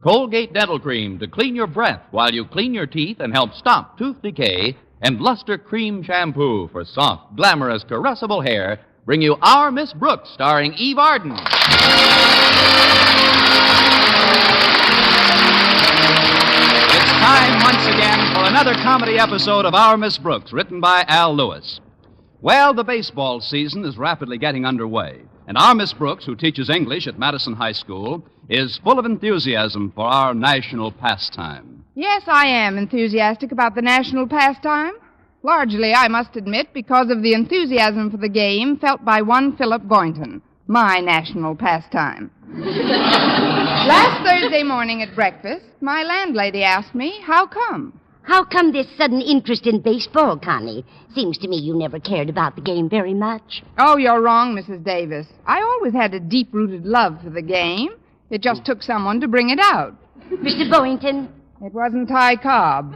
Colgate Dental Cream to clean your breath while you clean your teeth and help stop tooth decay, and Luster Cream Shampoo for soft, glamorous, caressable hair bring you Our Miss Brooks, starring Eve Arden. It's time once again for another comedy episode of Our Miss Brooks, written by Al Lewis. Well, the baseball season is rapidly getting underway, and our Miss Brooks, who teaches English at Madison High School, is full of enthusiasm for our national pastime. Yes, I am enthusiastic about the national pastime. Largely, I must admit, because of the enthusiasm for the game felt by one Philip Boynton, my national pastime. Last Thursday morning at breakfast, my landlady asked me, how come? How come this sudden interest in baseball, Connie? Seems to me you never cared about the game very much. Oh, you're wrong, Mrs. Davis. I always had a deep-rooted love for the game. It just took someone to bring it out. Mr. Boynton? It wasn't Ty Cobb.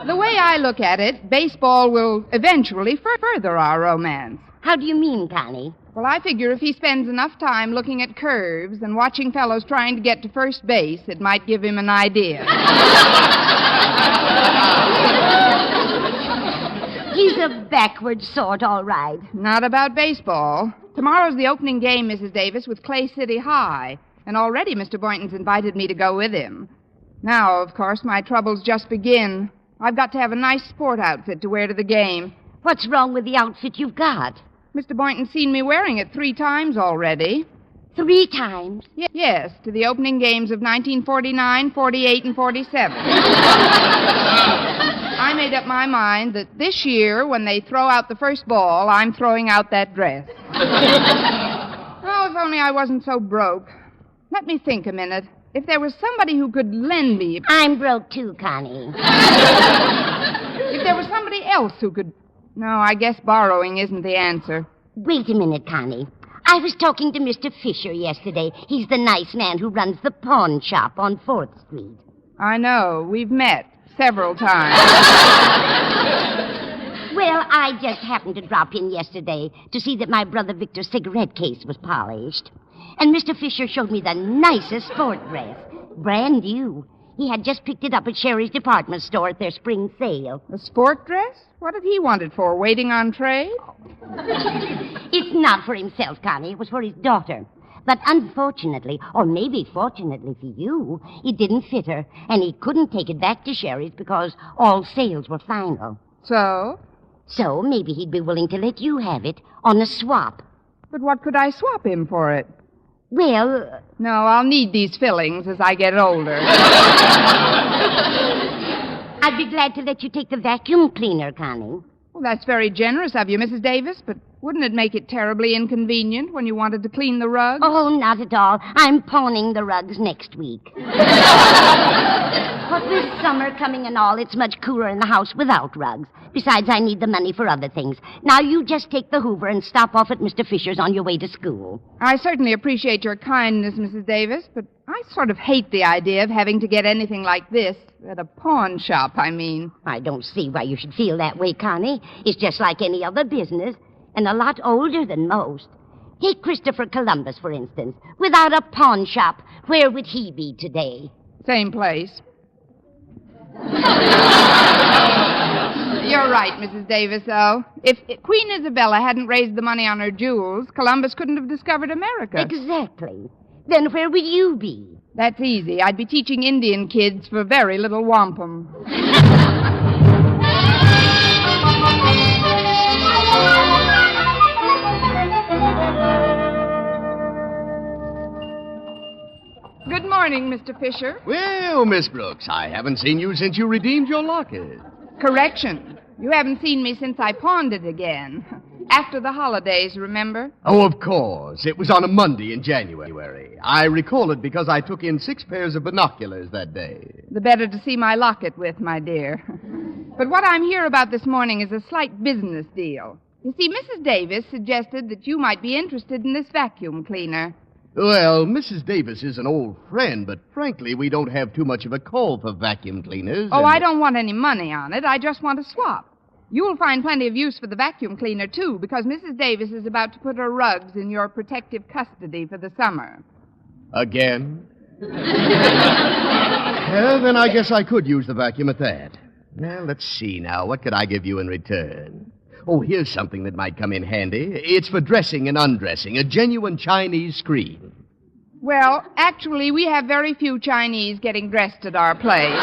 The way I look at it, baseball will eventually further our romance. How do you mean, Connie? Well, I figure if he spends enough time looking at curves and watching fellows trying to get to first base, it might give him an idea. He's a backward sort, all right. Not about baseball. Tomorrow's the opening game, Mrs. Davis, with Clay City High, and already Mr. Boynton's invited me to go with him. Now, of course, my troubles just begin. I've got to have a nice sport outfit to wear to the game. What's wrong with the outfit you've got? Mr. Boynton's seen me wearing it 3 times already. 3 times? Yes, to the opening games of 1949, 48, and 47. I made up my mind that this year, when they throw out the first ball, I'm throwing out that dress. Oh, if only I wasn't so broke. Let me think a minute. If there was somebody who could lend me... I'm broke too, Connie. If there was somebody else who could... No, I guess borrowing isn't the answer. Wait a minute, Connie. I was talking to Mr. Fisher yesterday. He's the nice man who runs the pawn shop on 4th Street. I know. We've met several times. Well, I just happened to drop in yesterday to see that my brother Victor's cigarette case was polished. And Mr. Fisher showed me the nicest sport dress. Brand new. He had just picked it up at Sherry's department store at their spring sale. A sport dress? What did he want it for, waiting on trade? It's not for himself, Connie. It was for his daughter. But unfortunately, or maybe fortunately for you, it didn't fit her, and he couldn't take it back to Sherry's because all sales were final. So? So maybe he'd be willing to let you have it on a swap. But what could I swap him for it? Well... No, I'll need these fillings as I get older. I'd be glad to let you take the vacuum cleaner, Connie. Well, that's very generous of you, Mrs. Davis, but wouldn't it make it terribly inconvenient when you wanted to clean the rugs? Oh, not at all. I'm pawning the rugs next week. But this summer coming and all, it's much cooler in the house without rugs. Besides, I need the money for other things. Now, you just take the Hoover and stop off at Mr. Fisher's on your way to school. I certainly appreciate your kindness, Mrs. Davis, but I sort of hate the idea of having to get anything like this at a pawn shop, I mean. I don't see why you should feel that way, Connie. It's just like any other business, and a lot older than most. Take Christopher Columbus, for instance. Without a pawn shop, where would he be today? Same place. You're right, Mrs. Davis, though. If Queen Isabella hadn't raised the money on her jewels, Columbus couldn't have discovered America. Exactly. Then where would you be? That's easy. I'd be teaching Indian kids for very little wampum. Good morning, Mr. Fisher. Well, Miss Brooks, I haven't seen you since you redeemed your locket. Correction. You haven't seen me since I pawned it again. After the holidays, remember? Oh, of course. It was on a Monday in January. I recall it because I took in 6 pairs of binoculars that day. The better to see my locket with, my dear. But what I'm here about this morning is a slight business deal. You see, Mrs. Davis suggested that you might be interested in this vacuum cleaner. Well, Mrs. Davis is an old friend, but frankly, we don't have too much of a call for vacuum cleaners. Oh, I don't want any money on it. I just want a swap. You'll find plenty of use for the vacuum cleaner, too, because Mrs. Davis is about to put her rugs in your protective custody for the summer. Again? Well, then I guess I could use the vacuum at that. Well, let's see now. What could I give you in return? Oh, here's something that might come in handy. It's for dressing and undressing, a genuine Chinese screen. Well, actually, we have very few Chinese getting dressed at our place.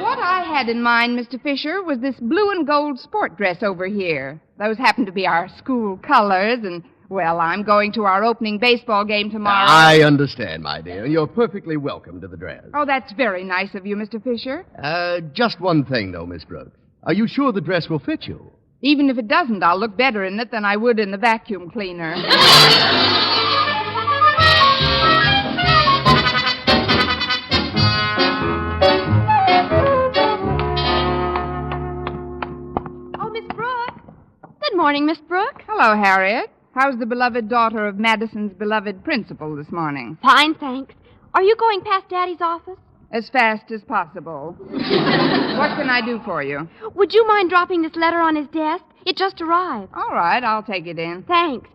What I had in mind, Mr. Fisher, was this blue and gold sport dress over here. Those happen to be our school colors, and, well, I'm going to our opening baseball game tomorrow. I understand, my dear. You're perfectly welcome to the dress. Oh, that's very nice of you, Mr. Fisher. Just one thing, though, Miss Brooks. Are you sure the dress will fit you? Even if it doesn't, I'll look better in it than I would in the vacuum cleaner. Good morning, Miss Brooks. Hello, Harriet. How's the beloved daughter of Madison's beloved principal this morning? Fine, thanks. Are you going past Daddy's office? As fast as possible. What can I do for you? Would you mind dropping this letter on his desk? It just arrived. All right, I'll take it in. Thanks.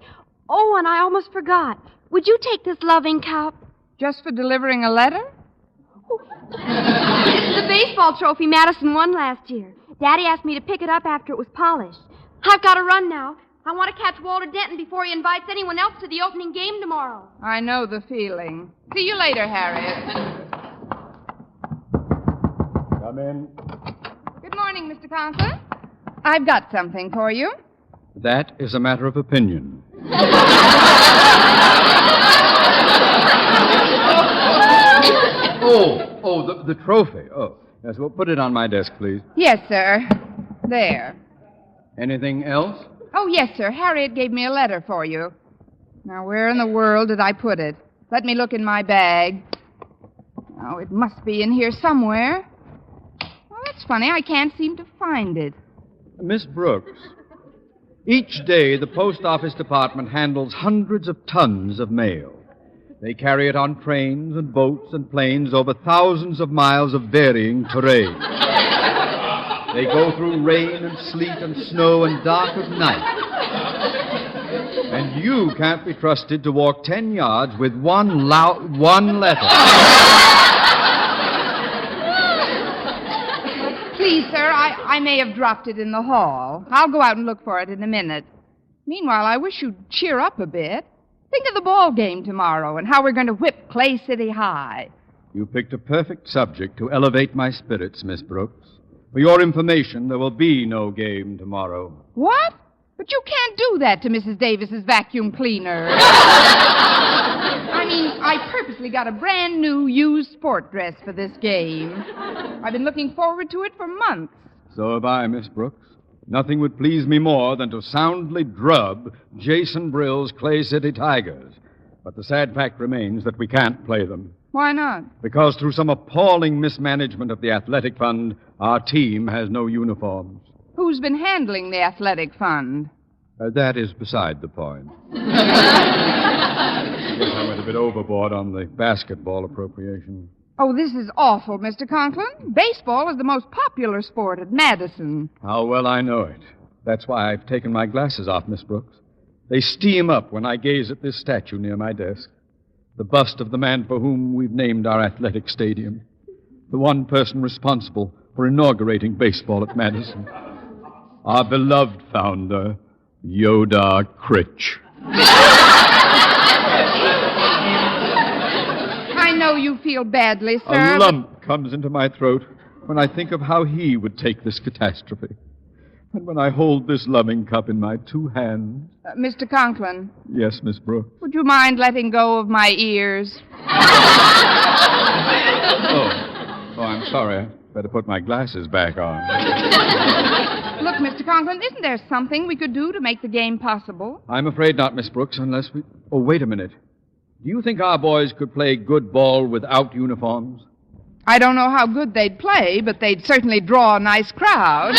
Oh, and I almost forgot. Would you take this loving cup? Just for delivering a letter? The baseball trophy Madison won last year. Daddy asked me to pick it up after it was polished. I've got to run now. I want to catch Walter Denton before he invites anyone else to the opening game tomorrow. I know the feeling. See you later, Harriet. Come in. Good morning, Mr. Conklin. I've got something for you. That is a matter of opinion. The trophy. Oh, yes, well, put it on my desk, please. Yes, sir. There. Anything else? Oh, yes, sir. Harriet gave me a letter for you. Now, where in the world did I put it? Let me look in my bag. Oh, it must be in here somewhere. Well, that's funny. I can't seem to find it. Miss Brooks, each day the post office department handles hundreds of tons of mail. They carry it on trains and boats and planes over thousands of miles of varying terrain. They go through rain and sleet and snow and dark of night. And you can't be trusted to walk 10 yards with one letter. Please, sir, I may have dropped it in the hall. I'll go out and look for it in a minute. Meanwhile, I wish you'd cheer up a bit. Think of the ball game tomorrow and how we're going to whip Clay City High. You picked a perfect subject to elevate my spirits, Miss Brooks. For your information, there will be no game tomorrow. What? But you can't do that to Mrs. Davis's vacuum cleaner. I mean, I purposely got a brand new used sport dress for this game. I've been looking forward to it for months. So have I, Miss Brooks. Nothing would please me more than to soundly drub Jason Brill's Clay City Tigers. But the sad fact remains that we can't play them. Why not? Because through some appalling mismanagement of the athletic fund, our team has no uniforms. Who's been handling the athletic fund? That is beside the point. I guess I went a bit overboard on the basketball appropriation. Oh, this is awful, Mr. Conklin. Baseball is the most popular sport at Madison. How well I know it. That's why I've taken my glasses off, Miss Brooks. They steam up when I gaze at this statue near my desk. The bust of the man for whom we've named our athletic stadium. The one person responsible for inaugurating baseball at Madison. Our beloved founder, Yoda Critch. I know you feel badly, sir. A lump comes into my throat when I think of how he would take this catastrophe. And when I hold this loving cup in my two hands... Mr. Conklin. Yes, Miss Brooks. Would you mind letting go of my ears? Oh, I'm sorry. I better put my glasses back on. Look, Mr. Conklin, isn't there something we could do to make the game possible? I'm afraid not, Miss Brooks, unless we... Oh, wait a minute. Do you think our boys could play good ball without uniforms? I don't know how good they'd play, but they'd certainly draw a nice crowd.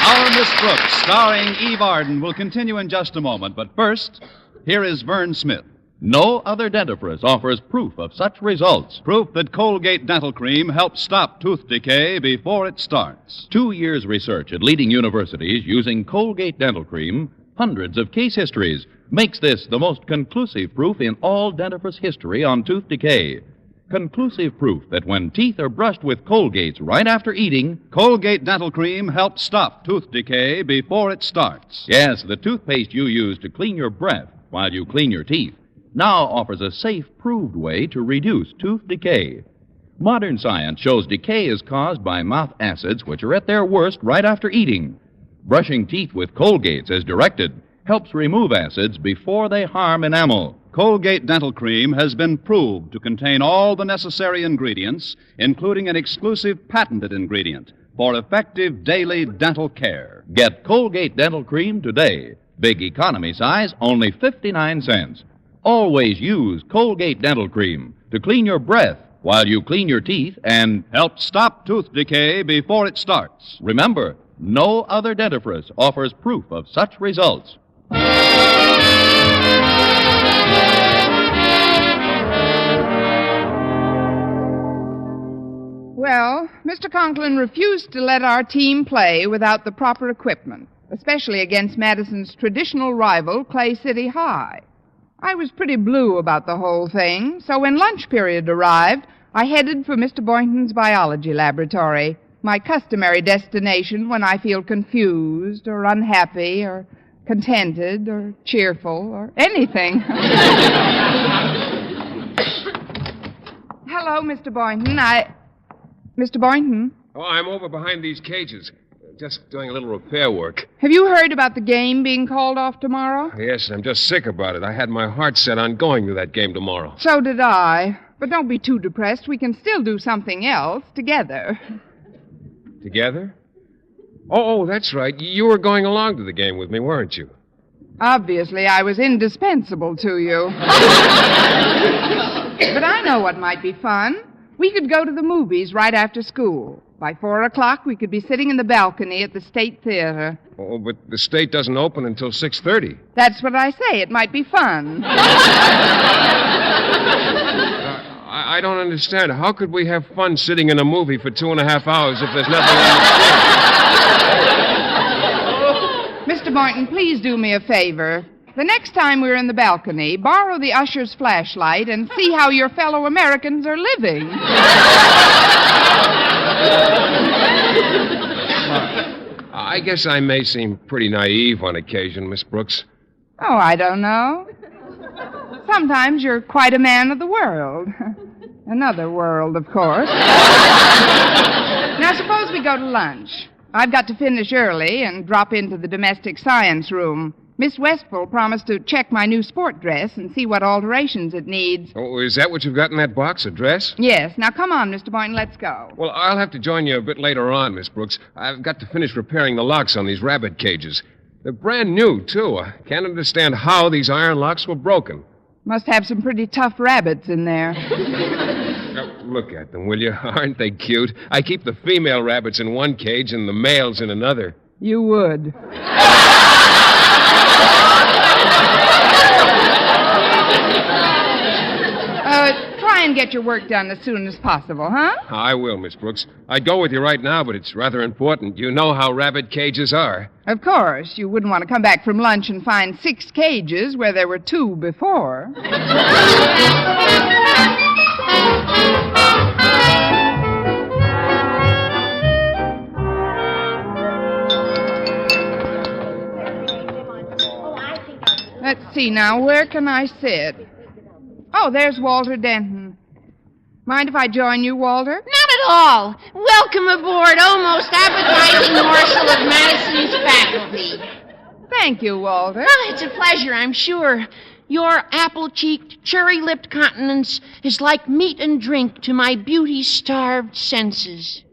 Our Miss Brooks, starring Eve Arden, will continue in just a moment. But first, here is Vern Smith. No other dentifrice offers proof of such results. Proof that Colgate Dental Cream helps stop tooth decay before it starts. 2 years' research at leading universities using Colgate Dental Cream, hundreds of case histories, makes this the most conclusive proof in all dentifrice history on tooth decay. Conclusive proof that when teeth are brushed with Colgates right after eating, Colgate Dental Cream helps stop tooth decay before it starts. yes, the toothpaste you use to clean your breath while you clean your teeth, now offers a safe, proved way to reduce tooth decay. Modern science shows decay is caused by mouth acids, which are at their worst right after eating. Brushing teeth with Colgates as directed helps remove acids before they harm enamel. Colgate Dental Cream has been proved to contain all the necessary ingredients, including an exclusive patented ingredient for effective daily dental care. Get Colgate Dental Cream today. Big economy size, only 59 cents. Always use Colgate Dental Cream to clean your breath while you clean your teeth and Help stop tooth decay before it starts. remember, no other dentifrice offers proof of such results. Well, Mr. Conklin refused to let our team play without the proper equipment, especially against Madison's traditional rival, Clay City High. I was pretty blue about the whole thing, so when lunch period arrived, I headed for Mr. Boynton's biology laboratory, my customary destination when I feel confused or unhappy or contented or cheerful or anything. Hello, Mr. Boynton. Mr. Boynton, Oh, I'm over behind these cages. Just doing a little repair work. have you heard about the game being called off tomorrow? Yes, I'm just sick about it. I had my heart set on going to that game tomorrow. So did I. But don't be too depressed. We can still do something else together. Together? Oh, that's right. You were going along to the game with me, weren't you? Obviously, I was indispensable to you. But I know what might be fun. We could go to the movies right after school. By 4 o'clock, we could be sitting in the balcony at the State Theater. Oh, but the state doesn't open until 6:30. That's what I say. It might be fun. I don't understand. How could we have fun sitting in a movie for 2.5 hours if there's nothing on the screen? Mr. Boynton, please do me a favor. The next time we're in the balcony, borrow the usher's flashlight and see how your fellow Americans are living. I guess I may seem pretty naive on occasion, Miss Brooks. Oh, I don't know. Sometimes you're quite a man of the world. Another world, of course. Now, suppose we go to lunch. I've got to finish early and drop into the domestic science room. Miss Westphal promised to check my new sport dress and see what alterations it needs. Oh, is that what you've got in that box, a dress? Yes. Now, come on, Mr. Boynton, let's go. Well, I'll have to join you a bit later on, Miss Brooks. I've got to finish repairing the locks on these rabbit cages. They're brand new, too. I can't understand how these iron locks were broken. Must have some pretty tough rabbits in there. Look at them, will you? Aren't they cute? I keep the female rabbits in one cage and the males in another. You would. Try and get your work done as soon as possible, huh? I will, Miss Brooks. I'd go with you right now, but it's rather important. You know how rabbit cages are. Of course. You wouldn't want to come back from lunch and find 6 cages where there were 2 before. Let's see now. Where can I sit? Oh, there's Walter Denton. Mind if I join you, Walter? Not at all. Welcome aboard, oh most appetizing morsel of Madison's faculty. Thank you, Walter. Oh, it's a pleasure, I'm sure. Your apple-cheeked, cherry-lipped countenance is like meat and drink to my beauty-starved senses.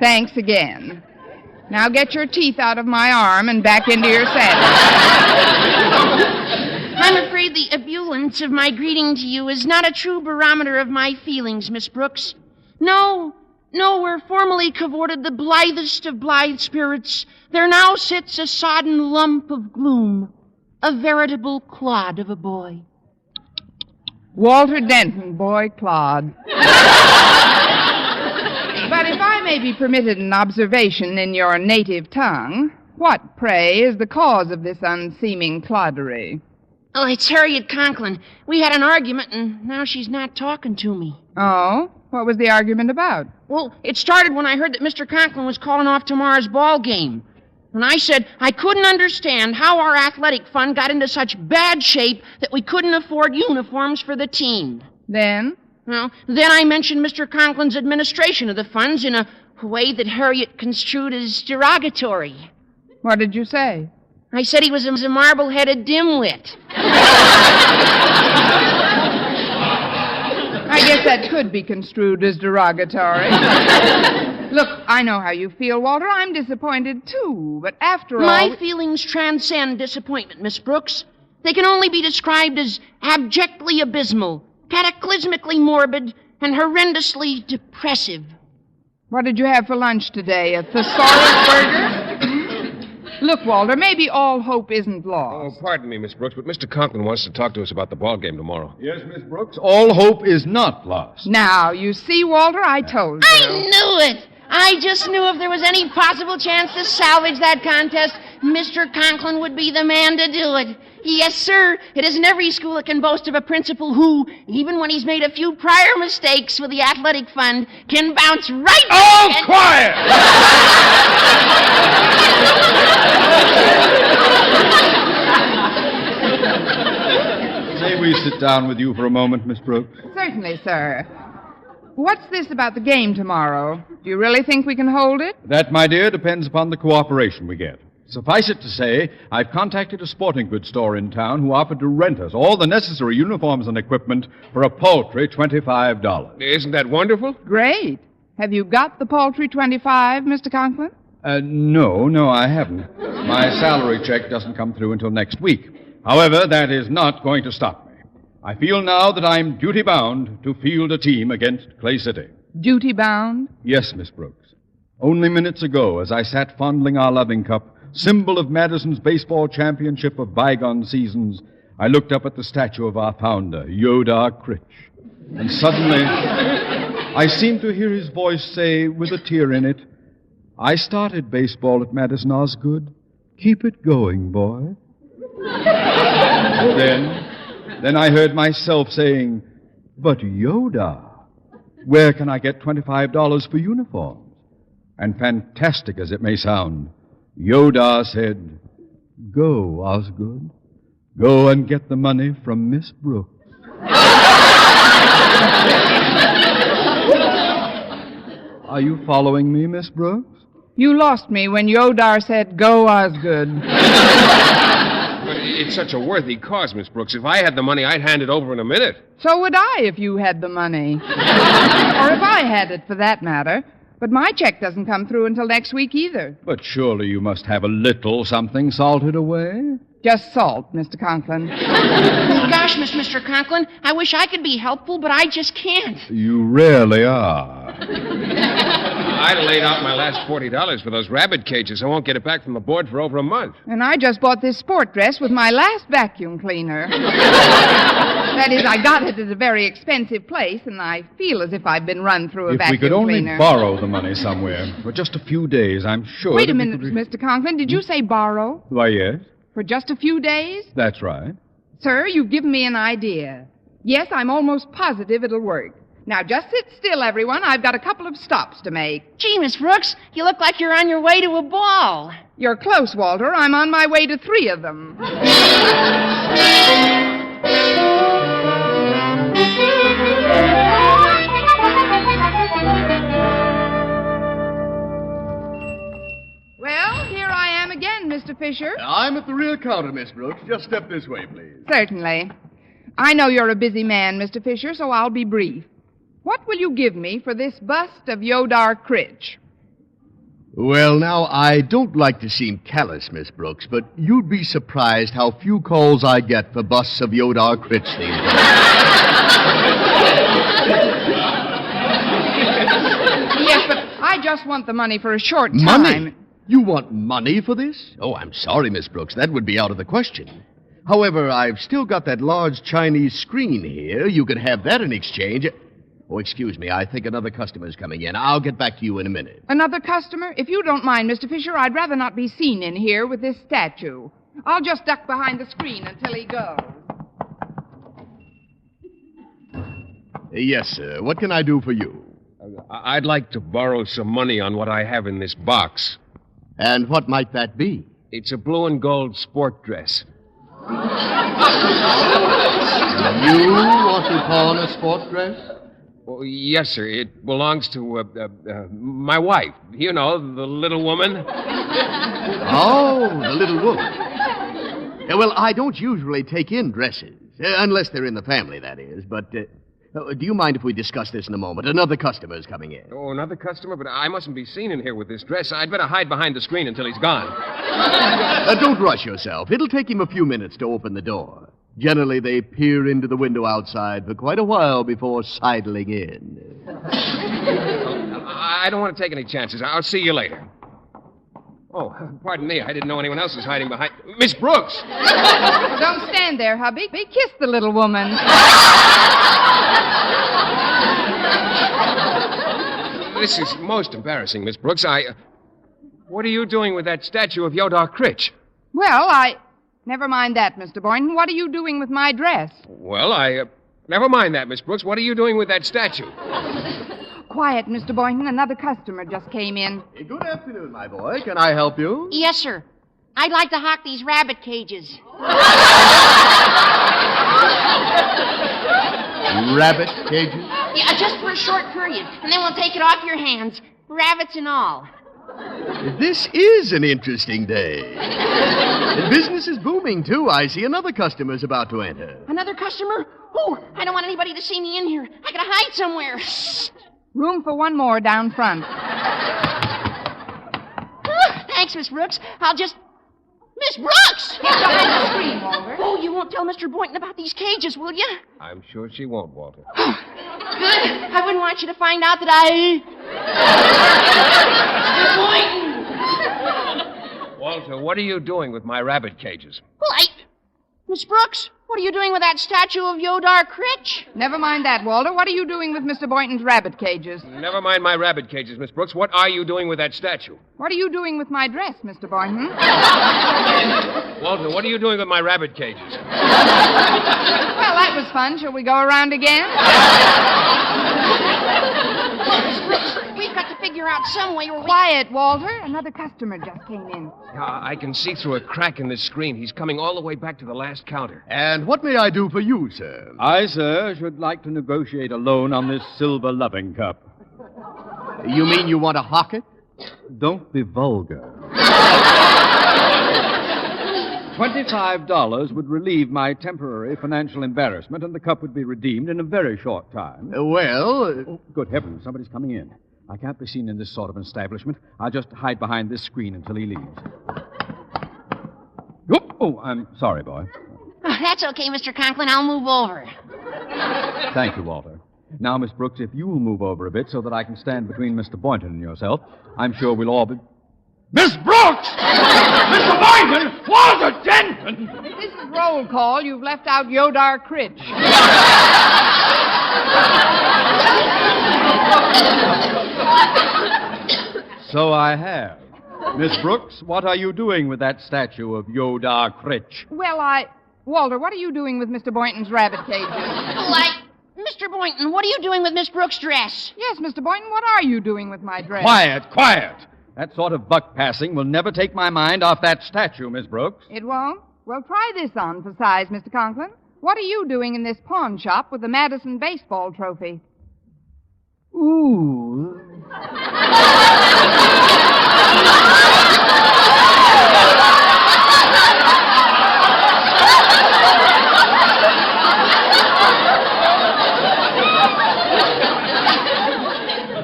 Thanks again. Now get your teeth out of my arm and back into your saddle. I'm afraid the ebullience of my greeting to you is not a true barometer of my feelings, Miss Brooks. No, where formerly cavorted the blithest of blithe spirits, there now sits a sodden lump of gloom, a veritable clod of a boy. Walter Denton, boy Claude. But if I may be permitted an observation in your native tongue, what, pray, is the cause of this unseeming cloddery? Oh, it's Harriet Conklin. We had an argument, and now she's not talking to me. Oh? What was the argument about? Well, it started when I heard that Mr. Conklin was calling off tomorrow's ball game. And I said I couldn't understand how our athletic fund got into such bad shape that we couldn't afford uniforms for the team. Then? Well, then I mentioned Mr. Conklin's administration of the funds in a way that Harriet construed as derogatory. What did you say? I said he was a marble-headed dimwit. I guess that could be construed as derogatory. Look, I know how you feel, Walter. I'm disappointed, too. But after all... My feelings transcend disappointment, Miss Brooks. They can only be described as abjectly abysmal, cataclysmically morbid, and horrendously depressive. What did you have for lunch today? A thesaurus burger? Look, Walter, maybe all hope isn't Oh, lost. pardon me, Miss Brooks, but Mr. Conklin wants to talk to us about the ball game tomorrow. Yes, Miss Brooks, all hope is not lost. Now, you see, Walter, I told you. I knew it! I just knew if there was any possible chance to salvage that contest, Mr. Conklin would be the man to do it. Yes, sir. It isn't every school that can boast of a principal who, even when he's made a few prior mistakes with the athletic fund, can bounce right Oh, back and... quiet! May we sit down with you for a moment, Miss Brooks? Certainly, sir. What's this about the game tomorrow? Do you really think we can hold it? That, my dear, depends upon the cooperation we get. Suffice it to say, I've contacted a sporting goods store in town who offered to rent us all the necessary uniforms and equipment for a paltry $25. Isn't that wonderful? Great. Have you got the paltry 25, Mr. Conklin? No, I haven't. My salary check doesn't come through until next week. However, that is not going to stop me. I feel now that I'm duty-bound to field a team against Clay City. Duty-bound? Yes, Miss Brooks. Only minutes ago, as I sat fondling our loving cup, symbol of Madison's baseball championship of bygone seasons, I looked up at the statue of our founder, Yodar Critch. And suddenly, I seemed to hear his voice say, with a tear in it, "I started baseball at Madison Osgood. Keep it going, boy." Then I heard myself saying, "But Yoda, where can I get $25 for uniforms?" And fantastic as it may sound, Yoda said, "Go, Osgood. Go and get the money from Miss Brooks." Are you following me, Miss Brooks? You lost me when Yodar said, "Go, Osgood." But it's such a worthy cause, Miss Brooks. If I had the money, I'd hand it over in a minute. So would I if you had the money. Or if I had it, for that matter. But my check doesn't come through until next week either. But surely you must have a little something salted away. Just salt, Mr. Conklin. Gosh, Mr. Conklin, I wish I could be helpful, but I just can't. You rarely are. I'd have laid out my last $40 for those rabbit cages. I won't get it back from the board for over a month. And I just bought this sport dress with my last vacuum cleaner. That is, I got it at a very expensive place, and I feel as if I've been run through a If vacuum we could only cleaner. borrow the money somewhere for just a few days, I'm sure. Wait a that we minute, could Mr. Conklin. Did you say borrow? Why, yes, For just a few days? that's right. Sir, you've given me an idea. Yes, I'm almost positive it'll work. Now, just sit still, everyone. I've got a couple of stops to make. Gee, Miss Brooks, you look like you're on your way to a ball. You're close, Walter. I'm on my way to 3 of them. Well, here I am again, Mr. Fisher. I'm at the rear counter, Miss Brooks. Just step this way, please. Certainly. I know you're a busy man, Mr. Fisher, so I'll be brief. What will you give me for this bust of Yodar Critch? Well, now, I don't like to seem callous, Miss Brooks, but you'd be surprised how few calls I get for busts of Yodar Critch these days. Yes, but I just want the money for a short time. Money? You want money for this? Oh, I'm sorry, Miss Brooks. That would be out of the question. However, I've still got that large Chinese screen here. You could have that in exchange. Oh, excuse me. I think another customer's coming in. I'll get back to you in a minute. Another customer? If you don't mind, Mr. Fisher, I'd rather not be seen in here with this statue. I'll just duck behind the screen until he goes. Yes, sir. What can I do for you? I'd like to borrow some money on what I have in this box. And what might that be? It's a blue and gold sport dress. You want to pawn a sport dress? Oh, yes, sir. It belongs to my wife. You know, the little woman. Oh, the little woman. Well, I don't usually take in dresses, unless they're in the family, that is. But do you mind if we discuss this in a moment? Another customer's coming in. Oh, another customer? But I mustn't be seen in here with this dress. I'd better hide behind the screen until he's gone. Don't rush yourself. It'll take him a few minutes to open the door. Generally, they peer into the window outside for quite a while before sidling in. I don't want to take any chances. I'll see you later. Oh, pardon me. I didn't know anyone else was hiding behind... Miss Brooks! Don't stand there, hubby. Kiss the little woman. This is most embarrassing, Miss Brooks. What are you doing with that statue of Yodar Critch? Well, Never mind that, Mr. Boynton. What are you doing with my dress? Well, Never mind that, Miss Brooks. What are you doing with that statue? Quiet, Mr. Boynton. Another customer just came in. Good afternoon, my boy. Can I help you? Yes, sir. I'd like to hock these rabbit cages. Rabbit cages? Yeah, just for a short period, and then we'll take it off your hands, rabbits and all. This is an interesting day. The business is booming, too. I see another customer's about to enter. Another customer? Oh, I don't want anybody to see me in here. I gotta hide somewhere. Room for one more down front. Thanks, Miss Brooks. I'll just... Miss Brooks! Get behind the screen, Walter. Oh, you won't tell Mr. Boynton about these cages, will you? I'm sure she won't, Walter. Good. I wouldn't want you to find out that I... Mr. Boynton! Walter, what are you doing with my rabbit cages? Well, Miss Brooks, what are you doing with that statue of Yodar Critch? Never mind that, Walter. What are you doing with Mr. Boynton's rabbit cages? Never mind my rabbit cages, Miss Brooks. What are you doing with that statue? What are you doing with my dress, Mr. Boynton? Walter, what are you doing with my rabbit cages? Well, that was fun. Shall we go around again? Miss Brooks, we've got to figure out some way or Quiet, Walter. Another customer just came in. I can see through a crack in this screen. He's coming all the way back to the last counter. And what may I do for you, sir? I, sir, should like to negotiate a loan on this silver loving cup. You mean you want to hock it? Don't be vulgar. $25 would relieve my temporary financial embarrassment, and the cup would be redeemed in a very short time. Well... Good heavens, somebody's coming in. I can't be seen in this sort of an establishment. I'll just hide behind this screen until he leaves. Oh, I'm sorry, boy. Oh, that's okay, Mr. Conklin. I'll move over. Thank you, Walter. Now, Miss Brooks, if you'll move over a bit so that I can stand between Mr. Boynton and yourself, I'm sure we'll all be... Miss Brooks! Mr. Boynton! Walter Denton! This is roll call. You've left out Yodar Critch. So I have. Miss Brooks, what are you doing with that statue of Yodar Critch? Well, Walter, what are you doing with Mr. Boynton's rabbit cages? Mr. Boynton, what are you doing with Miss Brooks' dress? Yes, Mr. Boynton, what are you doing with my dress? Quiet! That sort of buck passing will never take my mind off that statue, Miss Brooks. It won't? Well, try this on for size, Mr. Conklin. What are you doing in this pawn shop with the Madison baseball trophy? Ooh.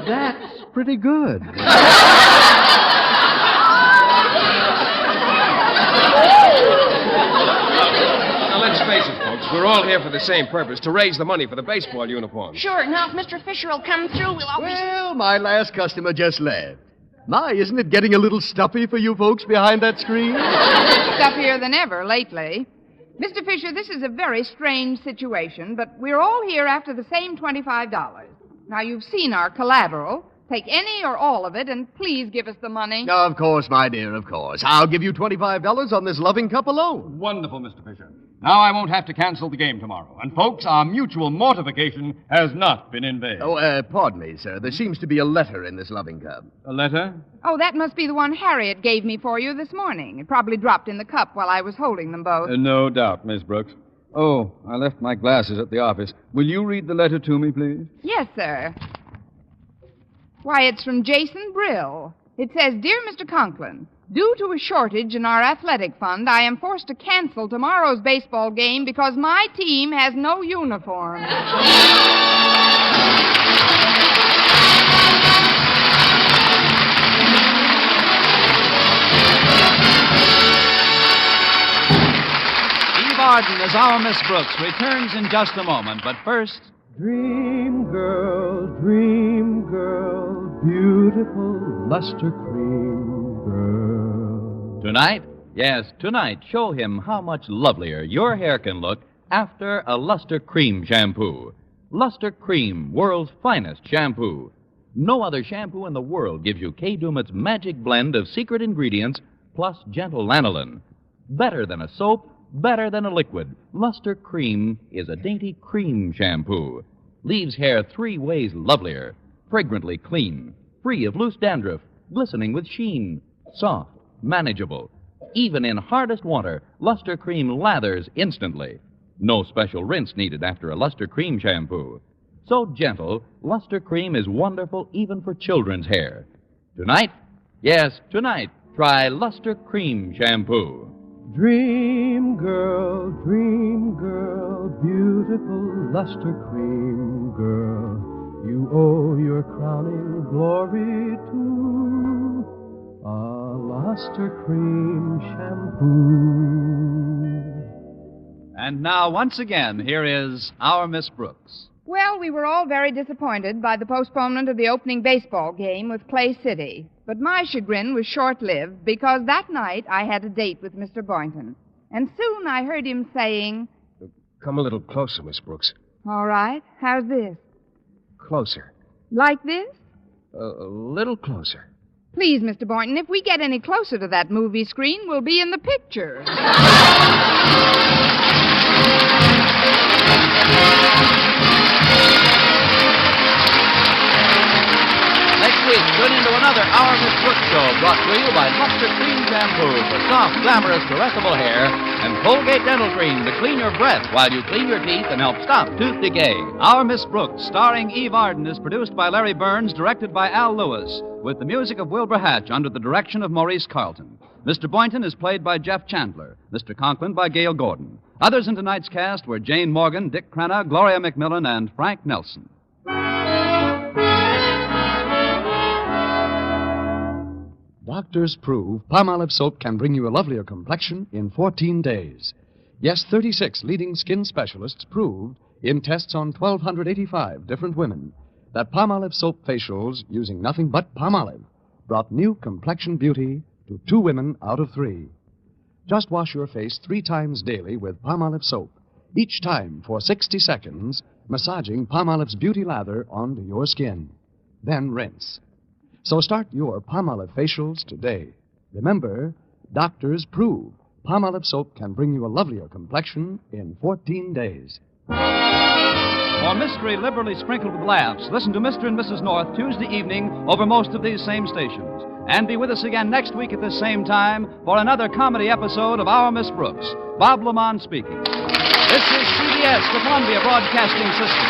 That's pretty good. Now, let's face it, folks. We're all here for the same purpose, to raise the money for the baseball uniforms. Sure. Now, if Mr. Fisher will come through, we'll always... Well, my last customer just left. My, isn't it getting a little stuffy for you folks behind that screen? Stuffier than ever lately. Mr. Fisher, this is a very strange situation, but we're all here after the same $25. Now, you've seen our collateral. Take any or all of it, and please give us the money. Of course, my dear, of course. I'll give you $25 on this loving cup alone. Wonderful, Mr. Fisher. Now I won't have to cancel the game tomorrow. And, folks, our mutual mortification has not been in vain. Pardon me, sir. There seems to be a letter in this loving cup. A letter? Oh, that must be the one Harriet gave me for you this morning. It probably dropped in the cup while I was holding them both. No doubt, Miss Brooks. Oh, I left my glasses at the office. Will you read the letter to me, please? Yes, sir. Why, it's from Jason Brill. It says, Dear Mr. Conklin, due to a shortage in our athletic fund, I am forced to cancel tomorrow's baseball game because my team has no uniform. Eve Arden as our Miss Brooks returns in just a moment, but first... Dream girl, beautiful luster cream girl. Tonight? Yes, tonight, show him how much lovelier your hair can look after a Luster Cream shampoo. Luster Cream, world's finest shampoo. No other shampoo in the world gives you K-Dumit's magic blend of secret ingredients plus gentle lanolin. Better than a soap, better than a liquid. Luster Cream is a dainty cream shampoo. Leaves hair 3 ways lovelier. Fragrantly clean, free of loose dandruff, glistening with sheen, soft, manageable. Even in hardest water, Luster Cream lathers instantly. No special rinse needed after a Luster Cream shampoo. So gentle, Luster Cream is wonderful even for children's hair. Tonight? Yes, tonight, try Luster Cream shampoo. Dream girl, beautiful luster cream girl. You owe your crowning glory to a luster cream shampoo. And now, once again, here is our Miss Brooks. Well, we were all very disappointed by the postponement of the opening baseball game with Clay City. But my chagrin was short-lived because that night I had a date with Mr. Boynton. And soon I heard him saying... Come a little closer, Miss Brooks. All right. How's this? Closer. Like this? A little closer. Please, Mr. Boynton, if we get any closer to that movie screen, we'll be in the picture. Next week, tune into another Our Miss Brooks show brought to you by Luster Cream Shampoo for soft, glamorous, caressable hair and Colgate Dental Cream to clean your breath while you clean your teeth and help stop tooth decay. Our Miss Brooks, starring Eve Arden, is produced by Larry Burns, directed by Al Lewis, with the music of Wilbur Hatch under the direction of Maurice Carlton. Mr. Boynton is played by Jeff Chandler, Mr. Conklin by Gail Gordon. Others in tonight's cast were Jane Morgan, Dick Crenna, Gloria McMillan, and Frank Nelson. Doctors prove Palmolive soap can bring you a lovelier complexion in 14 days. Yes, 36 leading skin specialists proved in tests on 1,285 different women that Palmolive soap facials using nothing but Palmolive brought new complexion beauty to 2 women out of 3. Just wash your face 3 times daily with Palmolive soap, each time for 60 seconds, massaging Palmolive's beauty lather onto your skin. Then rinse. So start your Palmolive facials today. Remember, doctors prove Palmolive soap can bring you a lovelier complexion in 14 days. For mystery liberally sprinkled with laughs, listen to Mr. and Mrs. North Tuesday evening over most of these same stations. And be with us again next week at this same time for another comedy episode of Our Miss Brooks. Bob Lamont speaking. This is CBS, the Columbia Broadcasting System.